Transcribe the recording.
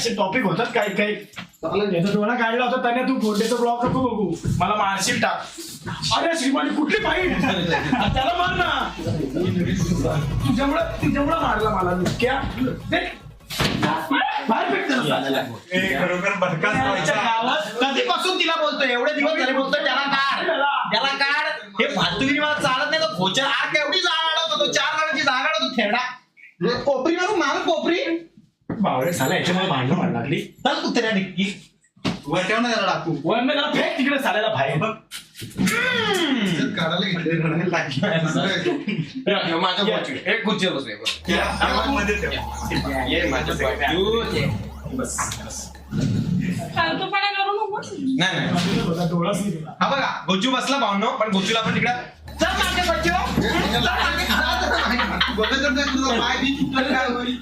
असे टॉपिक होतात काही काही. याचा डोळा काढला होता त्याने, तू गोंडेचा ब्लॉग नको बघू, मला मारशील टाक. अरे श्रीमानी कुठली फाईट, त्याला मार ना. तुझ्यामुळे मारला मला क्या बाहेर फेकतो ना. खरोखर बरकाच गावात कधीपासून तिला बोलतोय, एवढे दिवस झाले बोलतोय त्याला काढ. हे फालतूगिरी मला चालत नाही. तो भोचर आग केवढी जागा अडवतो, तो 4 गाड्याची जागा अडवतो थेरडा. कोपरी मारून मार कोपरी. बावळे साला याच्यामुळे भांडणं व्हायला लागली. चल कुत्र्या निक्की वरट्यावर नाही त्याला टाकू. वन में त्याला फेक तिकडे साल्याला बाहेर बघ. काढायला घेतले रडायला लागले. माझ्या बॉची एक खुर्चीवर बसूया. मध्ये ठेव. ये माझ्या फालतूपणा करू नको. नाही डोळाच नाही दिला. हा बघा गोचू बसला भावनो, पण गोचूला आपण तिकडे चल मागे बच्चो. बघत पाय बी तुला काय होईल.